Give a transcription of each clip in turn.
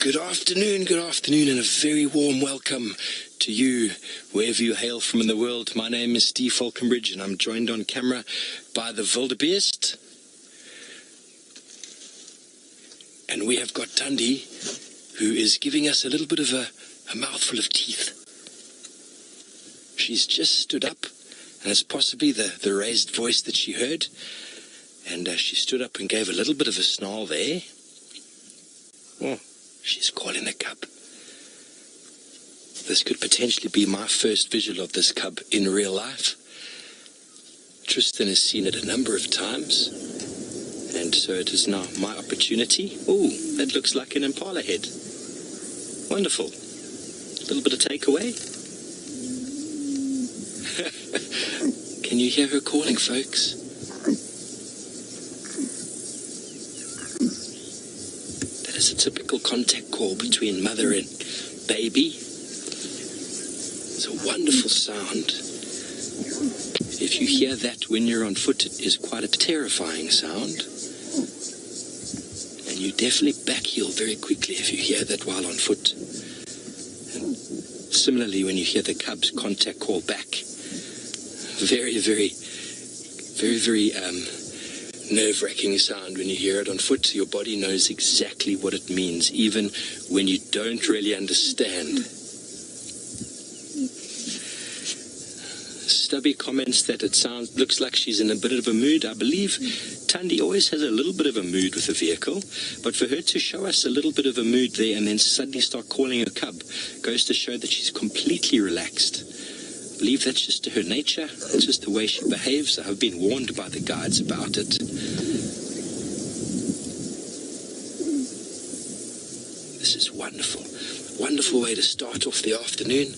Good afternoon, and a very warm welcome to you, wherever you hail from in the world. My name is Steve Falconbridge, and I'm joined on camera by the WildEarthTV. And we have got Thandi, who is giving us a little bit of a mouthful of teeth. She's just stood up, and it's possibly the raised voice that she heard. And she stood up and gave a little bit of a snarl there. Oh, she's calling the cub. This could potentially be my first visual of this cub in real life. Tristan has seen it a number of times, and so it is now my opportunity. Oh, that looks like an impala head. Wonderful. A little bit of takeaway. Can you hear her calling, folks? That is a typical contact call between mother and baby. It's a wonderful sound. If you hear that when you're on foot, it is quite a terrifying sound. And you definitely backheel very quickly if you hear that while on foot. And similarly, when you hear the cub's contact call back, very nerve-wracking sound when you hear it on foot. Your body knows exactly what it means, even when you don't really understand. Stubby comments that it looks like she's in a bit of a mood. I believe Thandi always has a little bit of a mood with the vehicle, but for her to show us a little bit of a mood there and then suddenly start calling her cub goes to show that she's completely relaxed. I believe that's just her nature. It's just the way she behaves. I've been warned by the guides about it. This is wonderful. Wonderful way to start off the afternoon.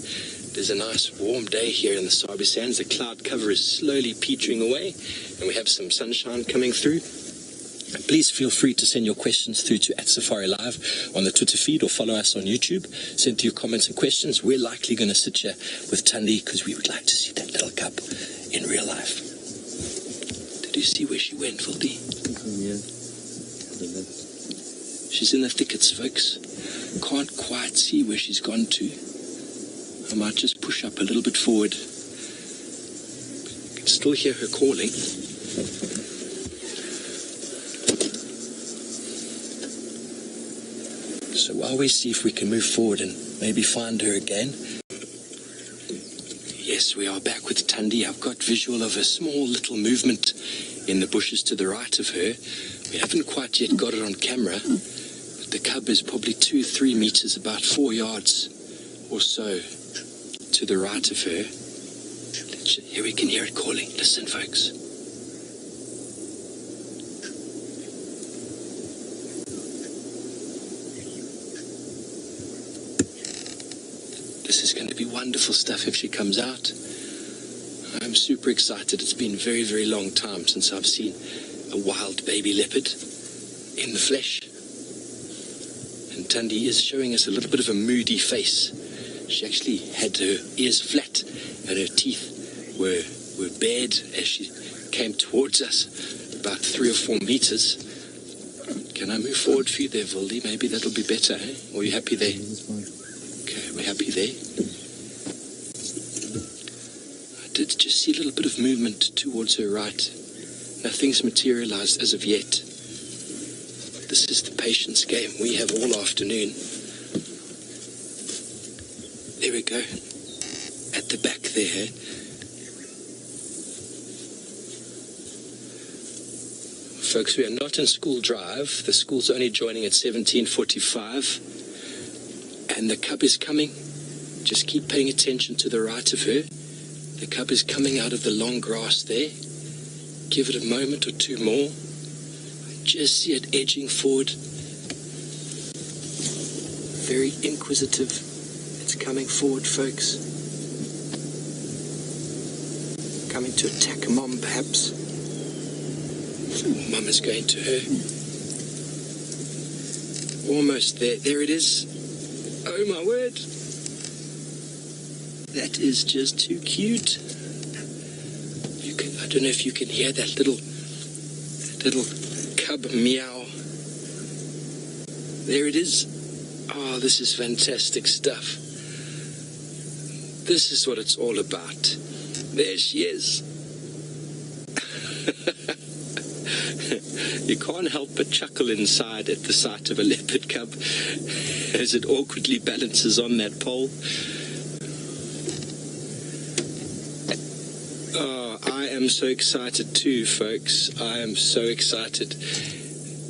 There's a nice warm day here in the Sabi Sands. The cloud cover is slowly petering away, and we have some sunshine coming through. Please feel free to send your questions through to @Safari Live on the Twitter feed, or follow us on YouTube. Send through your comments and questions. We're likely going to sit here with Thandi because we would like to see that little cub in real life. Did you see where she went, Vildi? Yeah. She's in the thickets, folks. Can't quite see where she's gone to. I might just push up a little bit forward. I can still hear her calling. So while we see if we can move forward and maybe find her again. Yes, we are back with Thandi. I've got visual of a small little movement in the bushes to the right of her. We haven't quite yet got it on camera, but the cub is probably 2-3 meters, about 4 yards or so to the right of her. Here we can hear it calling. Listen, folks. This is going to be wonderful stuff if she comes out. I'm super excited. It's been a very, very long time since I've seen a wild baby leopard in the flesh. And Thandi is showing us a little bit of a moody face. She actually had her ears flat and her teeth were bared as she came towards us, about 3 or 4 meters. Can I move forward for you there, Vildi? Maybe that'll be better, eh? Or are you happy there? Okay, we're happy there. I did just see a little bit of movement towards her right. Nothing's materialized as of yet. This is the patience game we have all afternoon. There we go. At the back there. Folks, we are not in school drive. The school's only joining at 17:45. And the cub is coming. Just keep paying attention to the right of her. The cub is coming out of the long grass there. Give it a moment or two more. Just see it edging forward. Very inquisitive. It's coming forward, folks. Coming to attack Mom, perhaps. Mum is going to her. Almost there. There it is. Oh, my word. That is just too cute. I don't know if you can hear that little cub meow. There it is. Oh, this is fantastic stuff. This is what it's all about. There she is. You can't help but chuckle inside at the sight of a leopard cub as it awkwardly balances on that pole. Oh, I am so excited too, folks. I am so excited.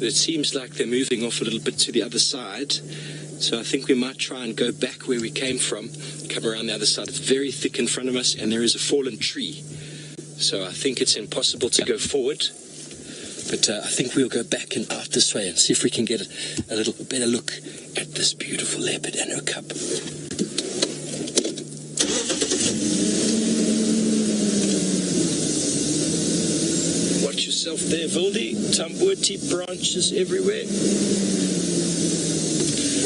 It seems like they're moving off a little bit to the other side. So I think we might try and go back where we came from, come around the other side. It's very thick in front of us, and there is a fallen tree. So I think it's impossible to go forward. But I think we'll go back and out this way and see if we can get a little better look at this beautiful leopard and her cub. Watch yourself there, Vildi. Tambuti branches everywhere.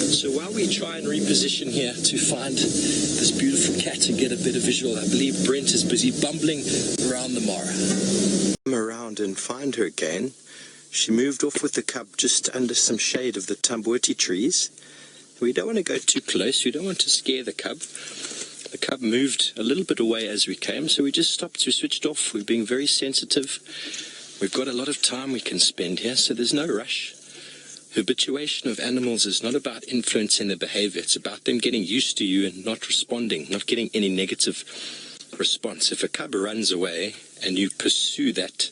So while we try and reposition here to find this beautiful cat and get a better visual, I believe Brent is busy bumbling around the Mara. Come around and find her again. She moved off with the cub just under some shade of the tambuti trees. We don't want to go too close. We don't want to scare the cub. The cub moved a little bit away as we came, so we just stopped. We switched off. We're being very sensitive. We've got a lot of time we can spend here, so there's no rush. Habituation of animals is not about influencing their behavior. It's about them getting used to you and not responding, not getting any negative response. If a cub runs away and you pursue that,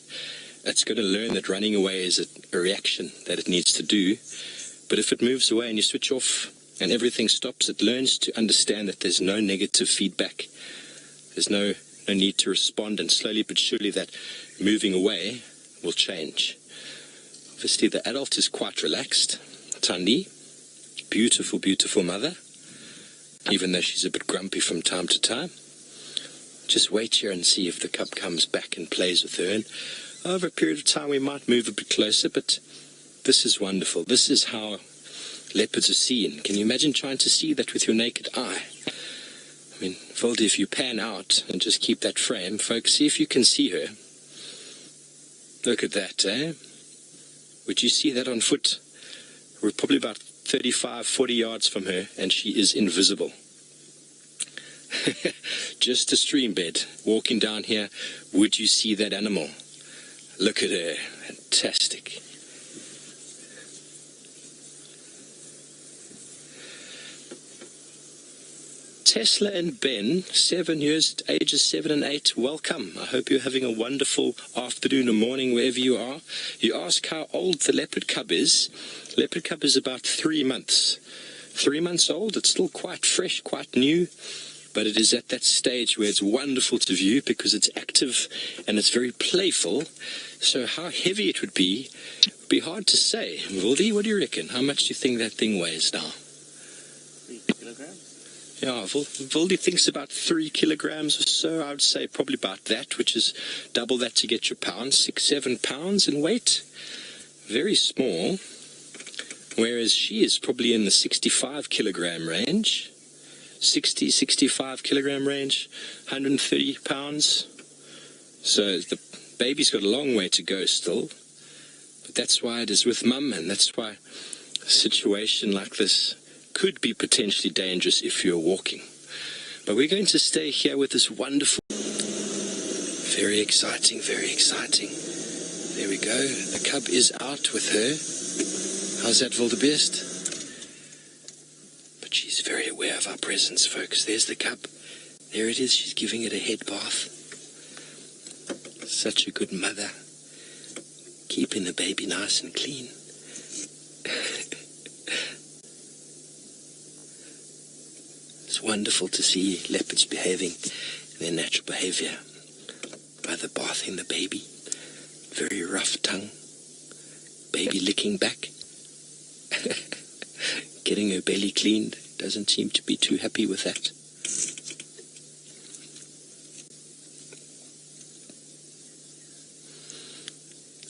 it's going to learn that running away is a reaction that it needs to do. But if it moves away and you switch off and everything stops, it learns to understand that there's no negative feedback. There's no need to respond, and slowly but surely that moving away will change. Obviously, the adult is quite relaxed. Thandi, beautiful, beautiful mother, even though she's a bit grumpy from time to time. Just wait here and see if the cub comes back and plays with her. And over a period of time, we might move a bit closer, but this is wonderful. This is how leopards are seen. Can you imagine trying to see that with your naked eye? I mean, Voldy, if you pan out and just keep that frame, folks, see if you can see her. Look at that, eh? Would you see that on foot? We're probably about 35, 40 yards from her, and she is invisible. Just a stream bed. Walking down here, would you see that animal? Look at her. Fantastic. Tesla and Ben, 7 years, ages 7 and 8, welcome. I hope you're having a wonderful afternoon or morning wherever you are. You ask how old the leopard cub is. Leopard cub is about 3 months. 3 months old. It's still quite fresh, quite new, but it is at that stage where it's wonderful to view because it's active and it's very playful. So how heavy it would be hard to say. Vildi, what do you reckon? How much do you think that thing weighs now? 3 kilograms. Yeah, Vildi thinks about 3 kilograms or so. I would say probably about that, which is double that to get your pounds, 6, 7 pounds in weight. Very small. Whereas she is probably in the 65 kilogram range. 60, 65 kilogram range, 130 pounds. So the baby's got a long way to go still. But that's why it is with mum, and that's why a situation like this could be potentially dangerous if you're walking. But we're going to stay here with this wonderful... Very exciting, very exciting. There we go. The cub is out with her. How's that, Wildebeest? But she's very aware of our presence, folks. There's the cub. There it is. She's giving it a head bath. Such a good mother. Keeping the baby nice and clean. It's wonderful to see leopards behaving in their natural behavior. Mother bathing the baby. Very rough tongue. Baby licking back. Getting her belly cleaned. Doesn't seem to be too happy with that.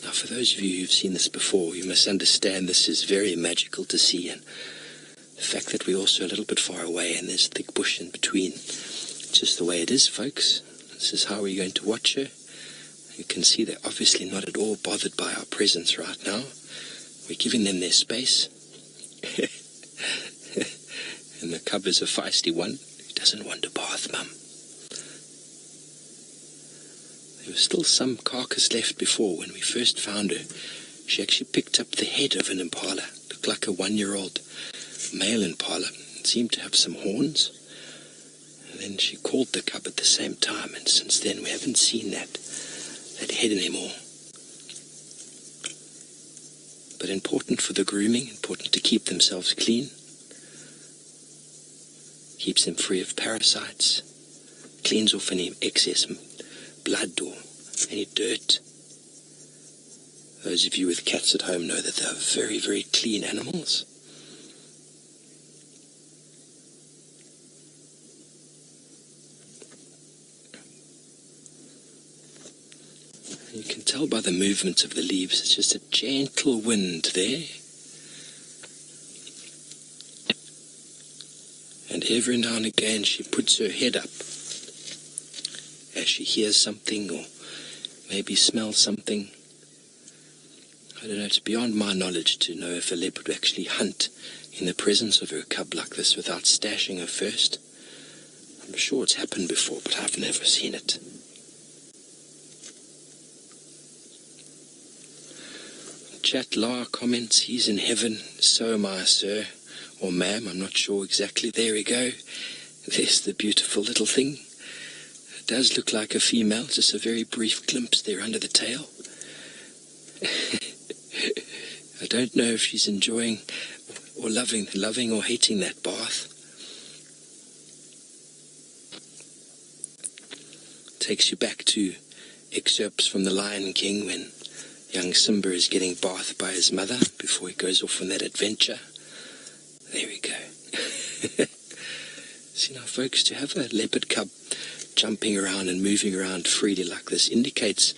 Now, for those of you who've seen this before, you must understand this is very magical to see, and the fact that we're also a little bit far away and there's thick bush in between. Just the way it is, folks. This is how we're going to watch her. You can see they're obviously not at all bothered by our presence right now. We're giving them their space. and the cub is a feisty one who doesn't want a bath, Mum. There was still some carcass left before. When we first found her, she actually picked up the head of an impala. Looked like a 1-year-old male impala. It seemed to have some horns. And then she called the cub at the same time, and since then we haven't seen that head anymore. But important for the grooming, important to keep themselves clean. Keeps them free of parasites. Cleans off any excess blood or any dirt. Those of you with cats at home know that they are very, very clean animals. You can tell by the movement of the leaves, it's just a gentle wind there. And every now and again she puts her head up as she hears something or maybe smells something. I don't know, it's beyond my knowledge to know if a leopard would actually hunt in the presence of her cub like this without stashing her first. I'm sure it's happened before, but I've never seen it. Chat Lar comments, he's in heaven, so am I, sir, or ma'am, I'm not sure exactly. There we go. There's the beautiful little thing. It does look like a female, just a very brief glimpse there under the tail. I don't know if she's enjoying or loving or hating that bath. Takes you back to excerpts from The Lion King when young Simba is getting bathed by his mother before he goes off on that adventure. There we go. See now, folks, to have a leopard cub jumping around and moving around freely like this indicates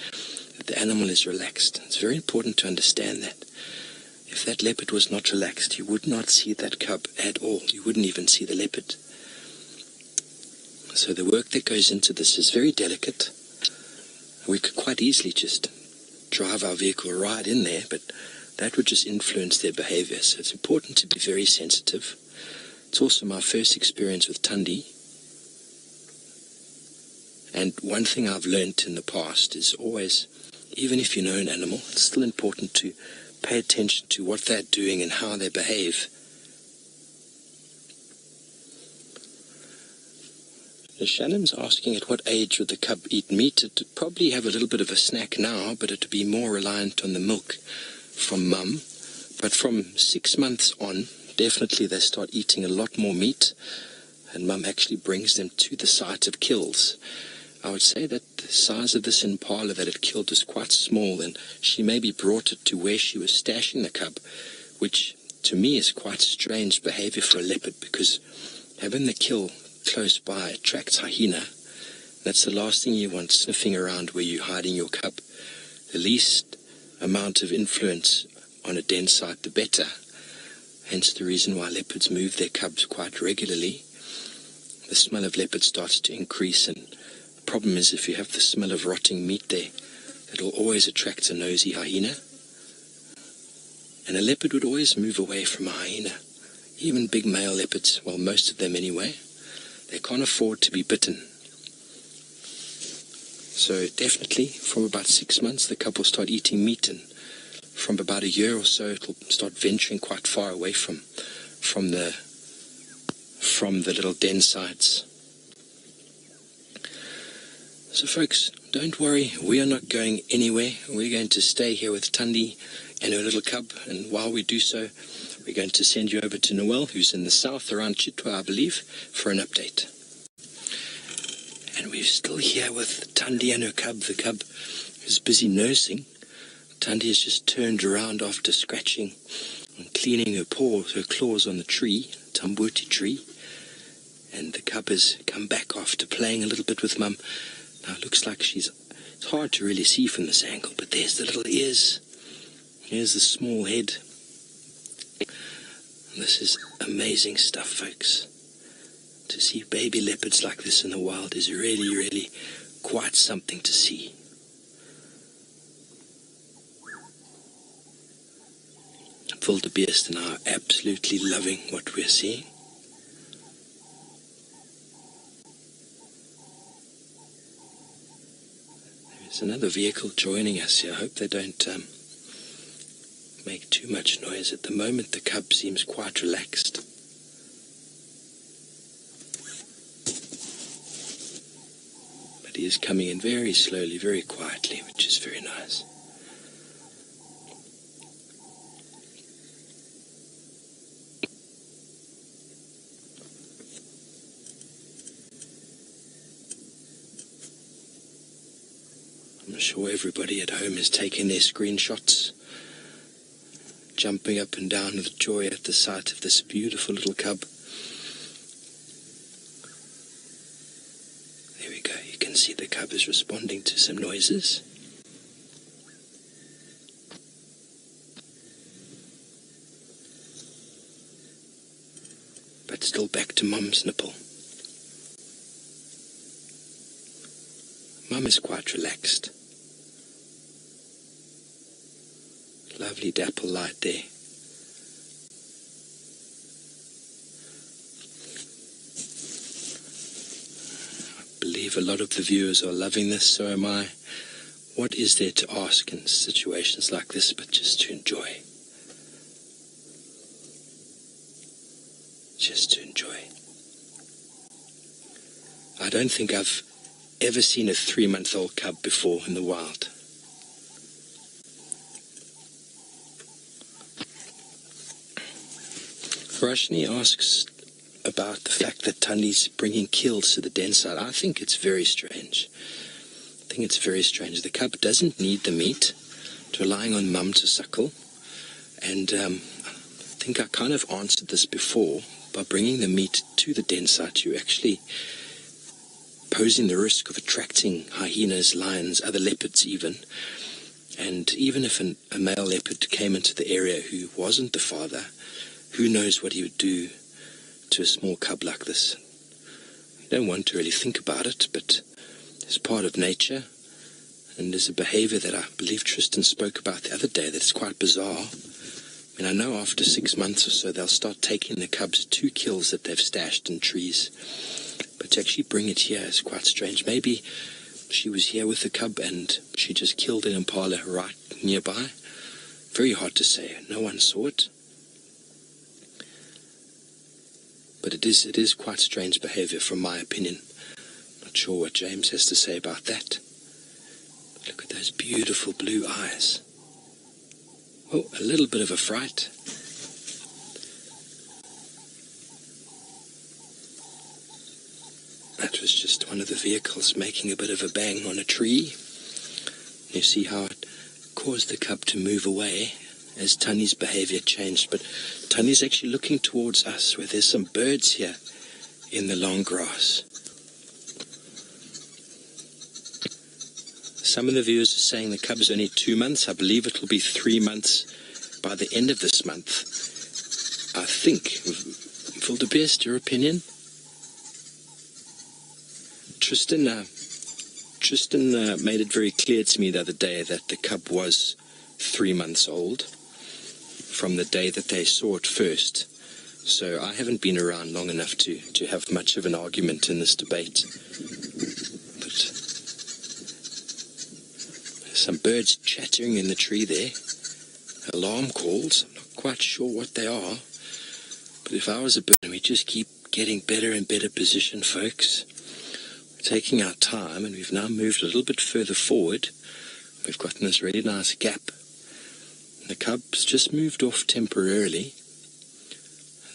that the animal is relaxed. It's very important to understand that. If that leopard was not relaxed, you would not see that cub at all. You wouldn't even see the leopard. So the work that goes into this is very delicate. We could quite easily just drive our vehicle right in there, but that would just influence their behavior. So it's important to be very sensitive. It's also my first experience with Thandi. And one thing I've learned in the past is always, even if you know an animal, it's still important to pay attention to what they're doing and how they behave. Shannon's asking at what age would the cub eat meat. It would probably have a little bit of a snack now, but it would be more reliant on the milk from mum. But from 6 months on, definitely they start eating a lot more meat, and mum actually brings them to the site of kills. I would say that the size of this impala that it killed was quite small, and she maybe brought it to where she was stashing the cub, which to me is quite strange behavior for a leopard, because having the kill close by attracts hyena. That's the last thing you want sniffing around where you're hiding your cub. The least amount of influence on a den site, the better. Hence the reason why leopards move their cubs quite regularly. The smell of leopard starts to increase, and the problem is if you have the smell of rotting meat there, it'll always attract a nosy hyena. And a leopard would always move away from a hyena. Even big male leopards, well, most of them anyway, they can't afford to be bitten. So definitely from about 6 months the cub will start eating meat, and from about a year or so it'll start venturing quite far away from the little den sites. So folks, don't worry, we are not going anywhere. We're going to stay here with Thandi and her little cub, and while we do so, we're going to send you over to Noel, who's in the south around Chitwa, I believe, for an update. And we're still here with Thandi and her cub. The cub is busy nursing. Thandi has just turned around after scratching and cleaning her claws on the tree, Tambuti tree. And the cub has come back after playing a little bit with mum. Now it looks like it's hard to really see from this angle, but there's the little ears. Here's the small head. This is amazing stuff, folks. To see baby leopards like this in the wild is really, really quite something to see. Wildebeest and I are absolutely loving what we're seeing. There's another vehicle joining us here. I hope they don't make too much noise. At the moment, the cub seems quite relaxed. But he is coming in very slowly, very quietly, which is very nice. I'm sure everybody at home is taking their screenshots, jumping up and down with joy at the sight of this beautiful little cub. There we go, you can see the cub is responding to some noises. But still back to Mum's nipple. Mum is quite relaxed. Lovely dapple light there. I believe a lot of the viewers are loving this, so am I. What is there to ask in situations like this but just to enjoy? Just to enjoy. I don't think I've ever seen a 3-month-old cub before in the wild. Rashni asks about the fact that Thandi's bringing kills to the den side. I think it's very strange. The cub doesn't need the meat, it's relying on Mum to suckle. And I think I kind of answered this before. By bringing the meat to the den site, you're actually posing the risk of attracting hyenas, lions, other leopards even. And even if a male leopard came into the area who wasn't the father, who knows what he would do to a small cub like this. You don't want to really think about it, but it's part of nature, and there's a behavior that I believe Tristan spoke about the other day that's quite bizarre. I mean, I know after 6 months or so they'll start taking the cubs to kills that they've stashed in trees, but to actually bring it here is quite strange. Maybe she was here with the cub and she just killed an impala right nearby. Very hard to say. No one saw it. But it is quite strange behavior from my opinion. Not sure what James has to say about that. Look at those beautiful blue eyes. Oh, a little bit of a fright. That was just one of the vehicles making a bit of a bang on a tree. You see how it caused the cub to move away as Thandi's behavior changed. But Thandi's actually looking towards us, where there's some birds here in the long grass. Some of the viewers are saying the cub is only 2 months. I believe it will be 3 months by the end of this month. I think. Wildebest, your opinion? Tristan made it very clear to me the other day that the cub was 3 months old from the day that they saw it first. So I haven't been around long enough to have much of an argument in this debate. But there's some birds chattering in the tree there. Alarm calls. I'm not quite sure what they are. But if I was a bird, we'd just keep getting better and better position, folks. We're taking our time, and we've now moved a little bit further forward. We've gotten this really nice gap. The cub's just moved off temporarily.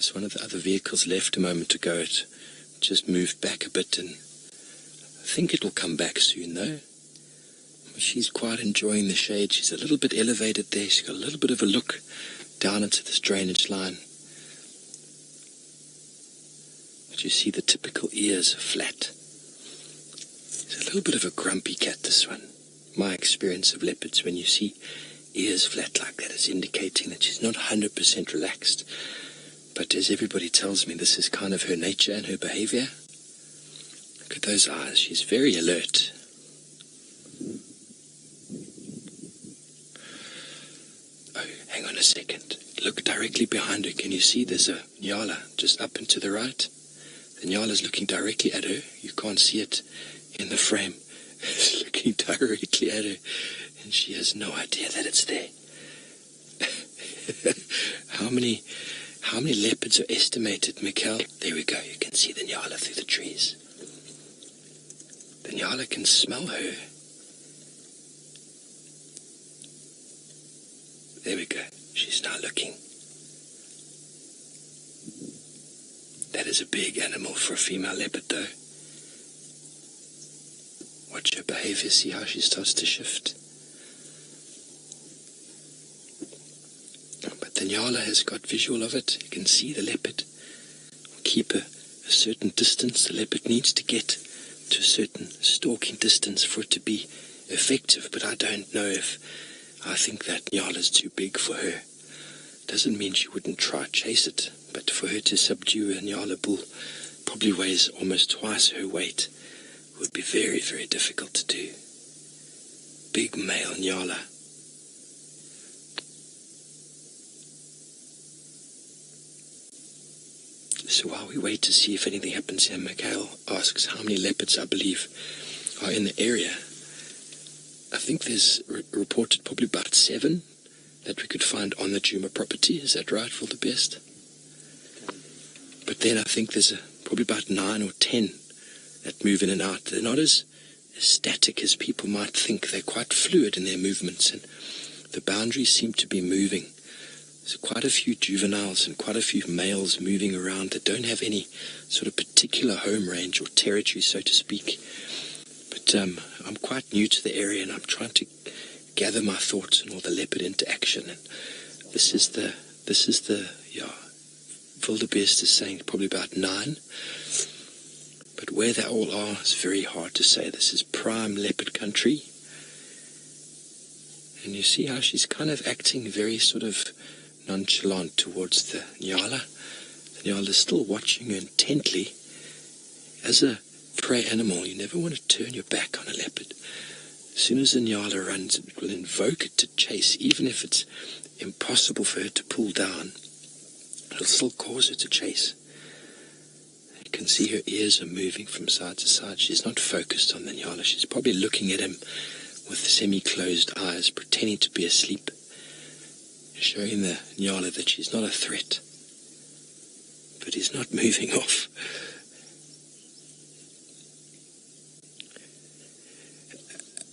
As one of the other vehicles left a moment ago, it just moved back a bit, and I think it'll come back soon though. She's quite enjoying the shade. She's a little bit elevated there. She's got a little bit of a look down into this drainage line. But you see the typical ears are flat. It's a little bit of a grumpy cat, this one. My experience of leopards, when you see ears flat like that, is indicating that she's not 100% relaxed. But as everybody tells me, this is kind of her nature and her behavior. Look at those eyes. She's very alert. Oh, hang on a second. Look directly behind her. Can you see there's a nyala just up and to the right? The nyala's looking directly at her. You can't see it in the frame. is looking directly at her, and she has no idea that it's there. How many leopards are estimated, Mikhail? There we go. You can see the Nyala through the trees. The Nyala can smell her. There we go. She's now looking. That is a big animal for a female leopard, though. Watch her behavior. See how she starts to shift. But the Nyala has got visual of it. You can see the leopard. Keep a certain distance. The leopard needs to get to a certain stalking distance for it to be effective. But I don't know if I think that Nyala is too big for her. Doesn't mean she wouldn't try to chase it. But for her to subdue a Nyala bull, probably weighs almost twice her weight, would be very, very difficult to do. Big male Nyala. So while we wait to see if anything happens here, Mikhail asks how many leopards I believe are in the area. I think there's reported probably about 7 that we could find on the Djuma property. Is that right, WildEarthTV? But then I think there's probably about 9 or 10 that move in and out. They're not as static as people might think. They're quite fluid in their movements, and the boundaries seem to be moving. There's quite a few juveniles and quite a few males moving around that don't have any sort of particular home range or territory, so to speak. But I'm quite new to the area, and I'm trying to gather my thoughts and all the leopard interaction. And this is the WildEarthTV is saying probably about 9. But where they all are is very hard to say. This is prime leopard country. And you see how she's kind of acting very sort of nonchalant towards the Nyala. The Nyala is still watching her intently. As a prey animal, you never want to turn your back on a leopard. As soon as the Nyala runs, it will invoke it to chase, even if it's impossible for her to pull down. It'll still cause her to chase. You can see her ears are moving from side to side. She's not focused on the Nyala. She's probably looking at him with semi-closed eyes, pretending to be asleep, showing the Nyala that she's not a threat. But he's not moving off.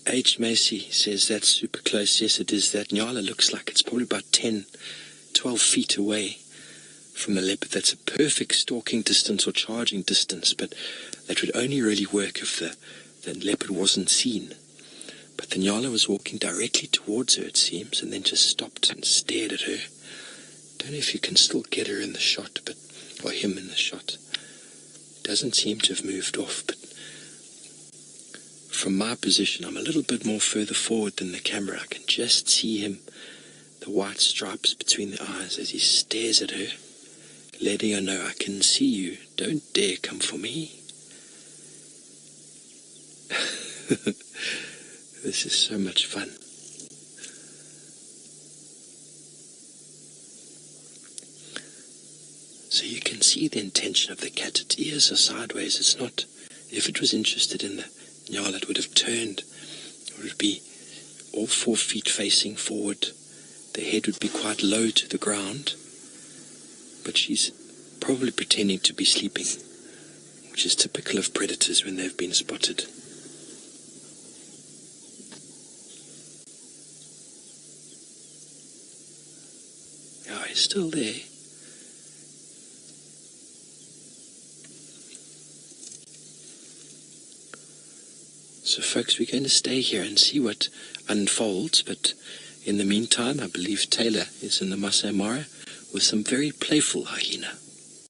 H. Macy says that's super close. Yes, it is. That Nyala looks like it's probably about 10, 12 feet away from the leopard. That's a perfect stalking distance or charging distance, but that would only really work if the leopard wasn't seen. But the Nyala was walking directly towards her, it seems, and then just stopped and stared at her. Don't know if you can still get her in the shot, or him in the shot. Doesn't seem to have moved off, but from my position, I'm a little bit more further forward than the camera. I can just see him, the white stripes between the eyes as he stares at her, letting her know, I can see you. Don't dare come for me. This is so much fun. So you can see the intention of the cat. Its ears are sideways. It's not, if it was interested in the Nyala, it would have turned. It would be all 4 feet facing forward. The head would be quite low to the ground. But she's probably pretending to be sleeping, which is typical of predators when they've been spotted. Oh, he's still there. So folks, we're going to stay here and see what unfolds, but in the meantime, I believe Taylor is in the Masai Mara with some very playful hyena.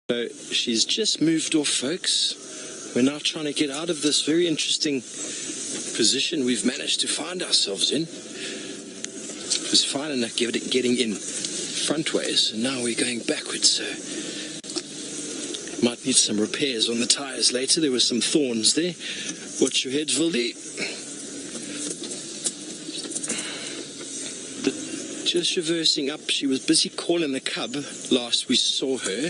So she's just moved off, folks. We're now trying to get out of this very interesting position we've managed to find ourselves in. It was fine enough getting in front ways, and now we're going backwards, so might need some repairs on the tires later. There were some thorns there. Watch your heads, Wildy. Just reversing up. She was busy calling the cub last we saw her,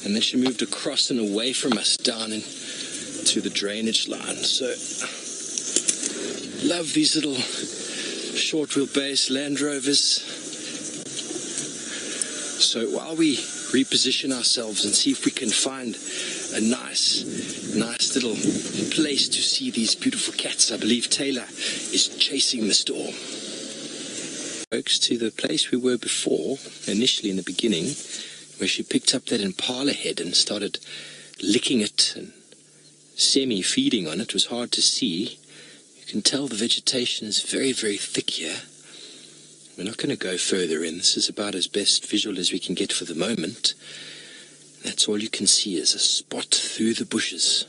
and then she moved across and away from us down into the drainage line. So Love these little short wheelbase Land Rovers. So while we reposition ourselves and see if we can find a nice little place to see these beautiful cats, I believe Taylor is chasing the storm. Folks, to the place we were before, initially in the beginning, where she picked up that impala head and started licking it and semi-feeding on it. It was hard to see. You can tell the vegetation is very, very thick here. We're not going to go further in. This is about as best visual as we can get for the moment. That's all you can see is a spot through the bushes.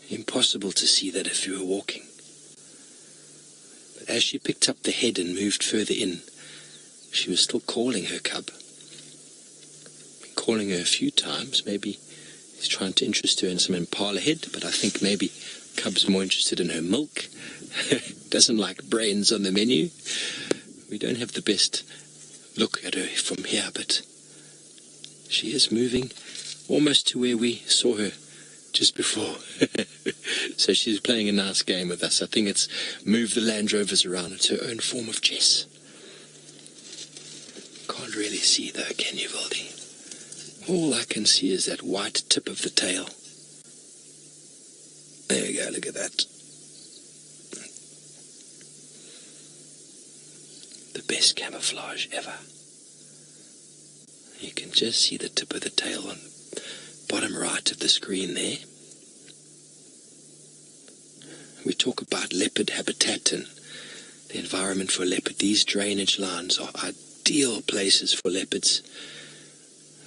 Impossible to see that if you were walking. But as she picked up the head and moved further in, she was still calling her cub. Been calling her a few times. Maybe he's trying to interest her in some impala head, but I think maybe cub's more interested in her milk. Doesn't like brains on the menu. We don't have the best look at her from here, but she is moving almost to where we saw her just before. So she's playing a nice game with us. I think it's move the Land Rovers around. It's her own form of chess. Can't really see though, can you, Wildy? All I can see is that white tip of the tail. There you go, look at that. The best camouflage ever. You can just see the tip of the tail on bottom right of the screen there. We talk about leopard habitat and the environment for leopard. These drainage lines are ideal places for leopards.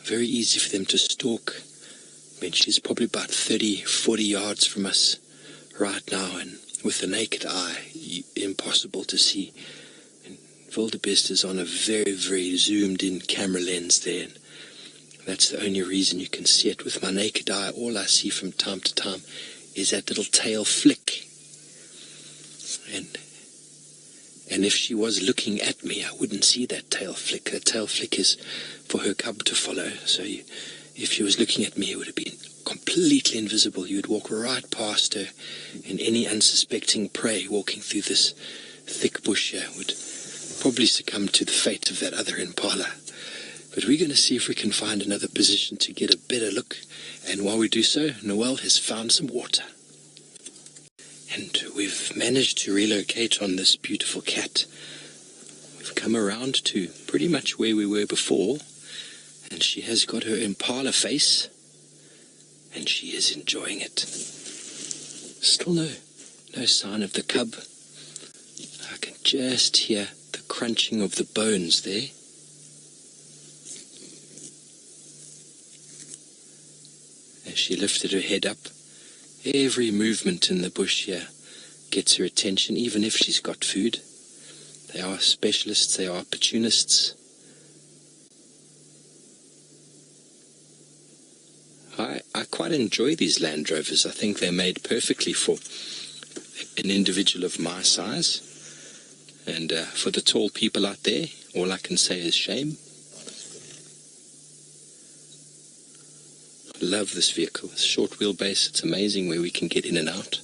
Very easy for them to stalk. I mean, she's probably about 30, 40 yards from us right now, and with the naked eye, impossible to see. And wildebeest is on a very, very zoomed in camera lens there. And that's the only reason you can see it. With my naked eye, all I see from time to time is that little tail flick. And if she was looking at me, I wouldn't see that tail flick. That tail flick is for her cub to follow. So if she was looking at me, it would have been completely invisible. You would walk right past her, and any unsuspecting prey walking through this thick bush here would probably succumb to the fate of that other impala. But we're going to see if we can find another position to get a better look. And while we do so, Noel has found some water. And we've managed to relocate on this beautiful cat. We've come around to pretty much where we were before. And she has got her impala face. And she is enjoying it. Still no sign of the cub. I can just hear the crunching of the bones there. As she lifted her head up, every movement in the bush here gets her attention, even if she's got food. They are specialists, they are opportunists. I quite enjoy these Land Rovers. I think they're made perfectly for an individual of my size. And for the tall people out there, all I can say is shame. I love this vehicle. It's short wheelbase. It's amazing where we can get in and out.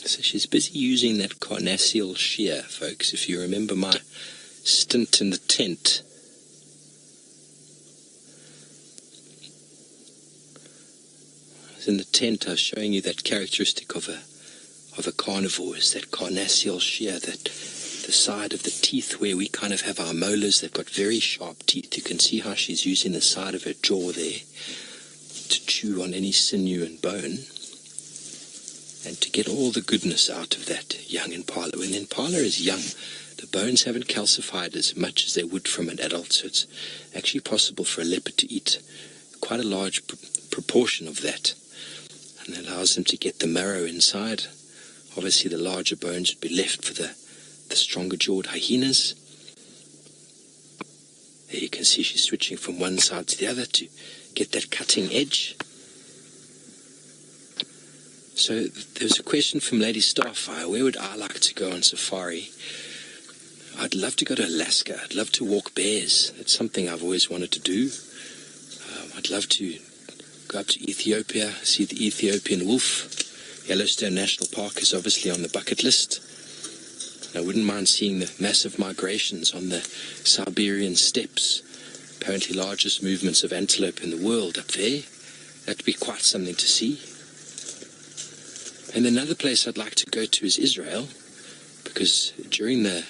So she's busy using that carnassial shear, folks. If you remember my stint in the tent, in the tent I was showing you that characteristic of a carnivore is that carnassial shear, that the side of the teeth where we kind of have our molars, they've got very sharp teeth. You can see how she's using the side of her jaw there to chew on any sinew and bone and to get all the goodness out of that young impala. When the impala is young, the bones haven't calcified as much as they would from an adult, so it's actually possible for a leopard to eat quite a large proportion of that. And it allows them to get the marrow inside. Obviously the larger bones would be left for the stronger jawed hyenas. There you can see she's switching from one side to the other to get that cutting edge. So there's a question from Lady Starfire. Where would I like to go on safari? I'd love to go to Alaska. I'd love to walk bears. That's something I've always wanted to do. I'd love to go up to Ethiopia, see the Ethiopian wolf. Yellowstone National Park is obviously on the bucket list. I wouldn't mind seeing the massive migrations on the Siberian steppes. Apparently largest movements of antelope in the world up there. That'd be quite something to see. And another place I'd like to go to is Israel, because during the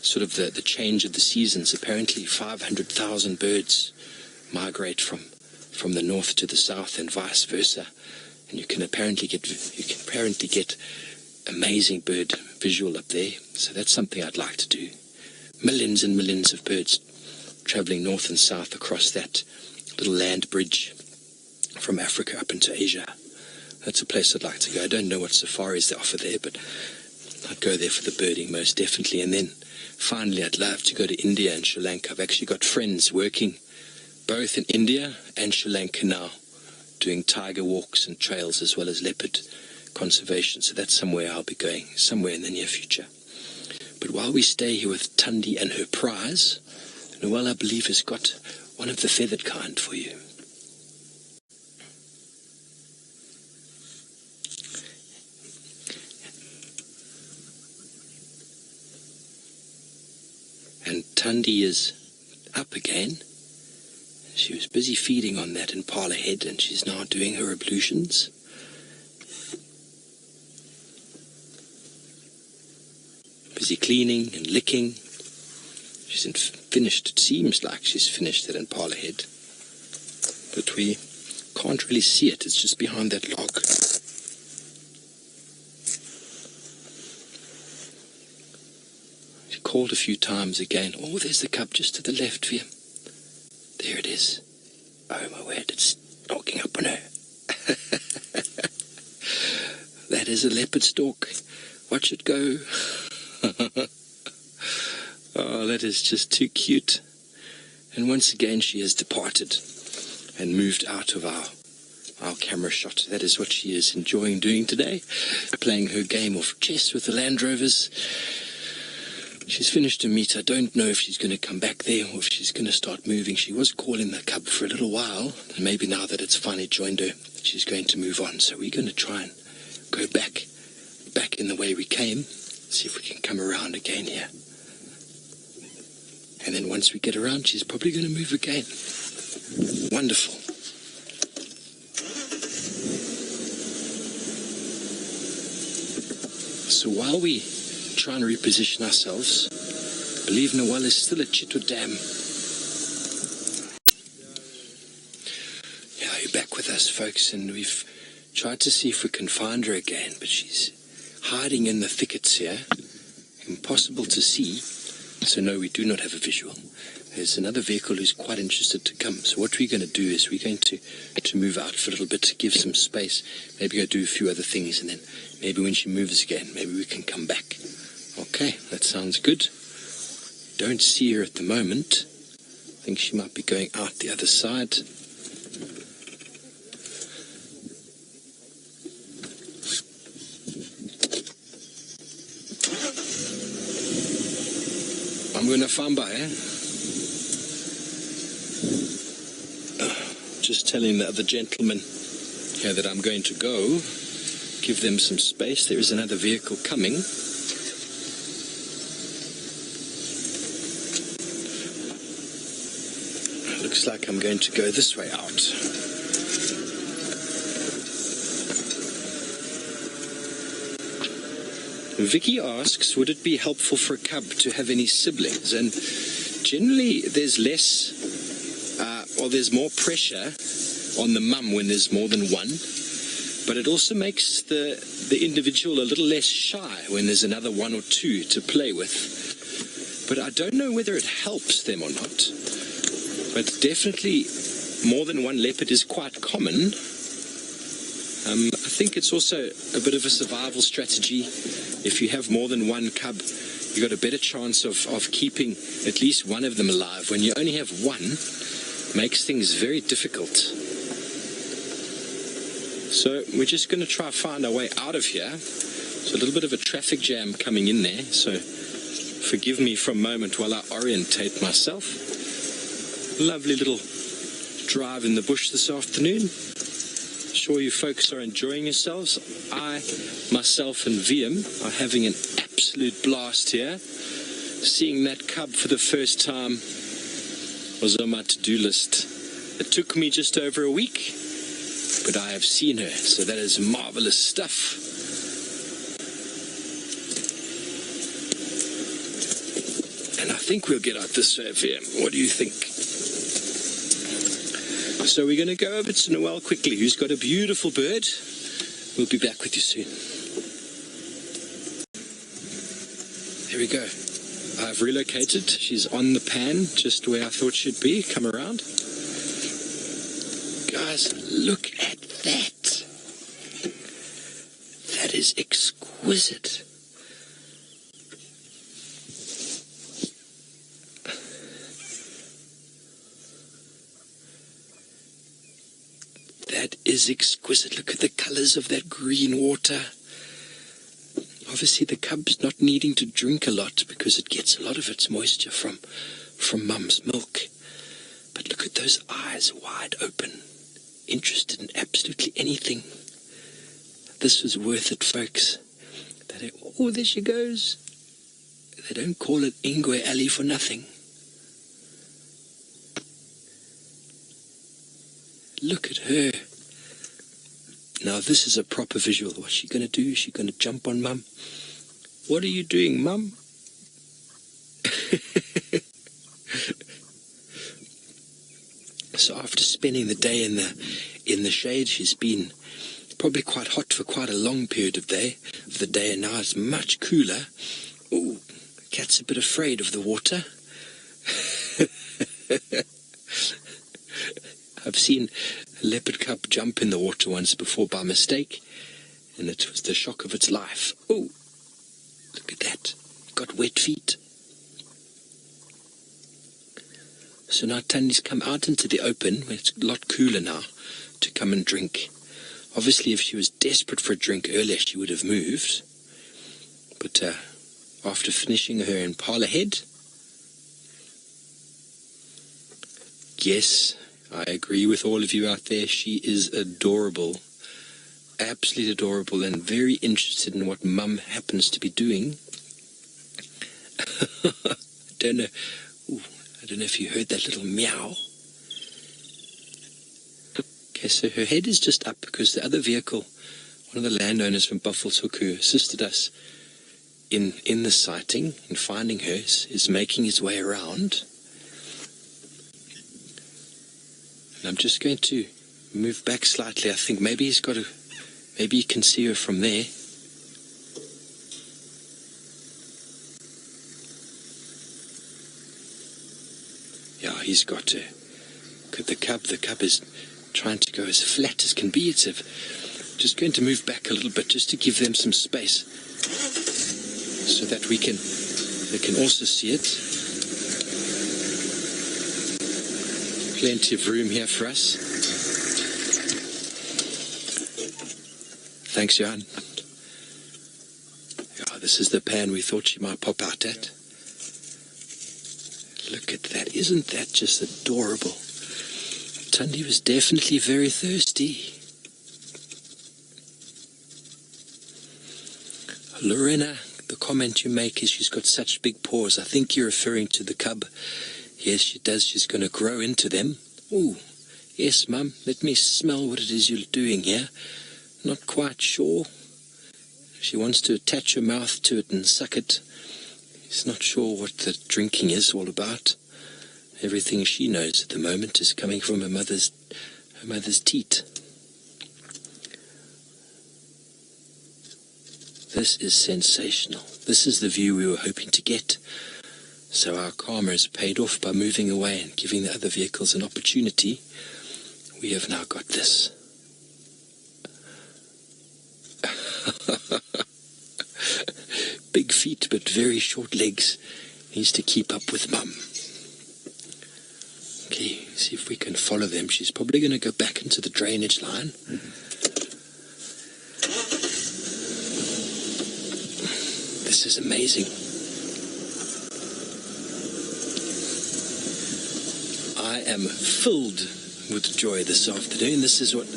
sort of the change of the seasons, apparently 500,000 birds migrate from the north to the south and vice versa. And you can apparently get amazing bird visual up there. So that's something I'd like to do. Millions and millions of birds traveling north and south across that little land bridge from Africa up into Asia. That's a place I'd like to go. I don't know what safaris they offer there, but I'd go there for the birding most definitely. And then finally I'd love to go to India and Sri Lanka. I've actually got friends working both in India and Sri Lanka now, doing tiger walks and trails as well as leopard conservation. So that's somewhere I'll be going, somewhere in the near future. But while we stay here with Thandi and her prize, Noel, I believe, has got one of the feathered kind for you. And Thandi is up again. She was busy feeding on that impala head, and she's now doing her ablutions. Busy cleaning and licking. She's finished, it seems like she's finished that impala head. But we can't really see it, it's just behind that log. She called a few times again. Oh, there's the cub just to the left of you. There it is. Oh my word, it's knocking up on her. That is a leopard stalk. Watch it go. Oh, that is just too cute. And once again she has departed and moved out of our camera shot. That is what she is enjoying doing today, playing her game of chess with the Land Rovers. She's finished her meet. I don't know if she's going to come back there or if she's going to start moving. She was calling the cub for a little while, and maybe now that it's finally joined her, she's going to move on. So we're going to try and go back in the way we came, see if we can come around again here. And then once we get around, she's probably going to move again. Wonderful. So while we try and reposition ourselves, I believe Noel is still at Chitwa Dam. Yeah, you're back with us, folks, and we've tried to see if we can find her again, but she's hiding in the thickets here. Impossible to see. So no, we do not have a visual. There's another vehicle who's quite interested to come. So what we're going to do is we're going to move out for a little bit to give some space. Maybe go do a few other things, and then maybe when she moves again, maybe we can come back. Okay, that sounds good. Don't see her at the moment. I think she might be going out the other side. I'm going to famba, Just telling the other gentlemen here that I'm going to go. Give them some space. There is another vehicle coming. Looks like I'm going to go this way out. Vicky asks, would it be helpful for a cub to have any siblings? And generally there's there's more pressure on the mum when there's more than one, but it also makes the individual a little less shy when there's another one or two to play with. But I don't know whether it helps them or not. But definitely more than one leopard is quite common. I think it's also a bit of a survival strategy. If you have more than one cub, you've got a better chance of keeping at least one of them alive. When you only have one, it makes things very difficult. So we're just going to try to find our way out of here. So a little bit of a traffic jam coming in there, so forgive me for a moment while I orientate myself. Lovely little drive in the bush this afternoon. Sure you folks are enjoying yourselves. I, myself and VM are having an absolute blast here. Seeing that cub for the first time was on my to-do list. It took me just over a week, but I have seen her, so that is marvelous stuff. And I think we'll get out this way, VM. What do you think? So we're going to go over to Noel quickly, who's got a beautiful bird. We'll be back with you soon. Here we go. I've relocated. She's on the pan, just where I thought she'd be. Come around. Guys, look at that. That is exquisite. That is exquisite. Look at the colors of that green water. Obviously the cub's not needing to drink a lot because it gets a lot of its moisture from mum's milk. But look at those eyes wide open, interested in absolutely anything. This was worth it, folks. Oh, there she goes. They don't call it Ingwe Alley for nothing. Look at her. Now this is a proper visual. What's she going to do? Is she going to jump on mum? What are you doing, mum? So after spending the day in the shade, she's been probably quite hot for quite a long period of the day, and now it's much cooler. Oh, the cat's a bit afraid of the water. I've seen a leopard cub jump in the water once before by mistake, and it was the shock of its life. Oh, look at that. Got wet feet. So now Thandi's come out into the open, where it's a lot cooler now, to come and drink. Obviously, if she was desperate for a drink earlier, she would have moved. But after finishing her Impala head, yes, I agree with all of you out there. She is adorable, absolutely adorable, and very interested in what mum happens to be doing. I don't know if you heard that little meow. Okay, so her head is just up because the other vehicle, one of the landowners from Buffelshoek who assisted us in the sighting and finding her, is making his way around. And I'm just going to move back slightly. I think maybe maybe you can see her from there. Yeah, he's got her. Look at the cub. The cub is trying to go as flat as can be. It's just going to move back a little bit just to give them some space so that they can also see it. Plenty of room here for us. Thanks, Johan. Yeah, this is the pan we thought she might pop out at. Look at that. Isn't that just adorable? Thandi was definitely very thirsty. Lorena, the comment you make is she's got such big paws. I think you're referring to the cub. Yes, she does. She's going to grow into them. Oh, yes, Mum. Let me smell what it is you're doing here. Not quite sure. She wants to attach her mouth to it and suck it. She's not sure what the drinking is all about. Everything she knows at the moment is coming from her mother's teat. This is sensational. This is the view we were hoping to get. So our karma is paid off by moving away and giving the other vehicles an opportunity. We have now got this. Big feet but very short legs. Needs to keep up with Mum. Okay, see if we can follow them. She's probably going to go back into the drainage line. This is amazing. I am filled with joy this afternoon. This is what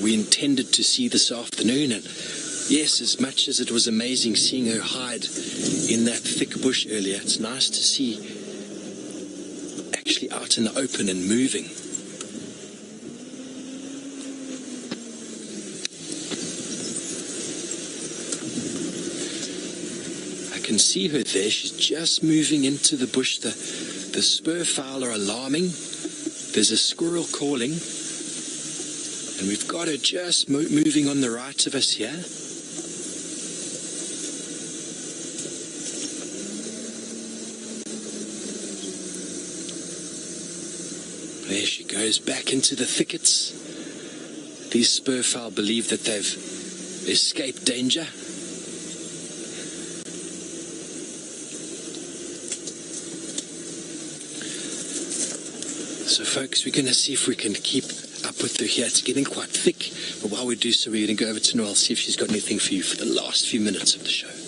we intended to see this afternoon. And yes, as much as it was amazing seeing her hide in that thick bush earlier, it's nice to see actually out in the open and moving. I can see her there. She's just moving into the bush. The spur fowl are alarming. There's a squirrel calling. And we've got her just moving on the right of us here. There she goes, back into the thickets. These spurfowl believe that they've escaped danger. So folks, we're going to see if we can keep up with her here. It's getting quite thick, but while we do so, we're going to go over to Noelle, see if she's got anything for you for the last few minutes of the show.